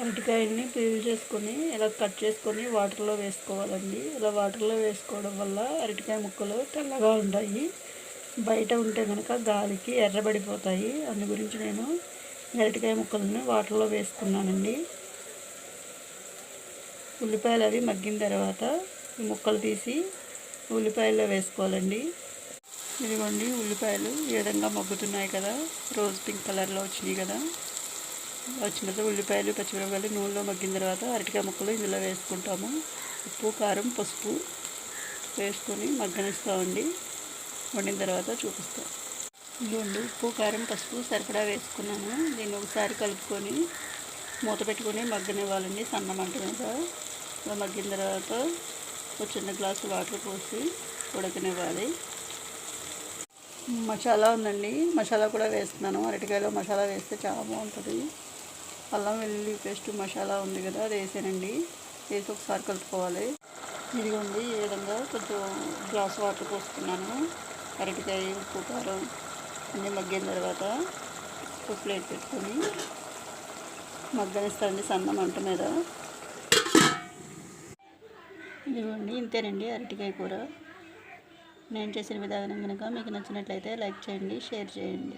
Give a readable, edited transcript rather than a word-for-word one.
అరటికాయల్ని peel చేసుకొని ఇలా cut చేసుకొని వాటర్లో వేసుకోవాలండి. ఇలా వాటర్లో వేసుకోవడం వల్ల అరటికాయ ముక్కలు తెల్లగా ఉంటాయి. బయట ఉంటే కనుక గాలికి ఎర్రబడిపోతాయి. అందు గురించి నేను అరటికాయ ముక్కలను వాటర్లో వేసుకున్నానండి. ఉల్లిపాయలు అవి మగ్గిన తర్వాత ఈ ముక్కలు తీసి ఉల్లిపాయల్లో వేసుకోవాలండి. ఇదిగోండి ఉల్లిపాయలు ఈ విధంగా మగ్గుతున్నాయి కదా, రోజ్ పింక్ కలర్లో వచ్చినాయి కదా. వచ్చిన తర్వాత ఉల్లిపాయలు పచ్చిమిరపకాయలు నూనెలో మగ్గిన తర్వాత అరటికాయ ముక్కలు ఇందులో వేసుకుంటాము. ఉప్పు కారం పసుపు వేసుకొని మగ్గనిస్తామండి. వండిన తర్వాత చూపిస్తాం. ఇదిగోండి ఉప్పు కారం పసుపు సరిపడా వేసుకున్నాను. దీన్ని ఒకసారి కలుపుకొని మూత పెట్టుకొని మగ్గనివ్వాలండి సన్న మంట మీద. మగ్గిన తర్వాత ఒక చిన్న గ్లాసు వాటర్ పోసి ఉడకనివ్వాలి. మసాలా ఉందండి, మసాలా కూడా వేస్తున్నాను. అరటికాయలో మసాలా వేస్తే చాలా బాగుంటుంది. అల్లం వెల్లుల్లి పేస్ట్ మసాలా ఉంది కదా, అది వేసానండి. వేసి ఒకసారి కలుపుకోవాలి. ఇదిగోండి ఈ విధంగా కొంచెం గ్లాస్ వాటర్ పోసుకున్నాను. అరటికాయ ఉప్పు కారం అన్నీ మగ్గిన తర్వాత ఒక ప్లేట్ పెట్టుకొని మగ్గనిస్తానండి సన్న మంట మీద. ఇదిగోండి ఇంతేనండి అరటికాయ కూర. నేను చేసిన విధానం కనుక మీకు నచ్చినట్లయితే లైక్ చేయండి, షేర్ చేయండి.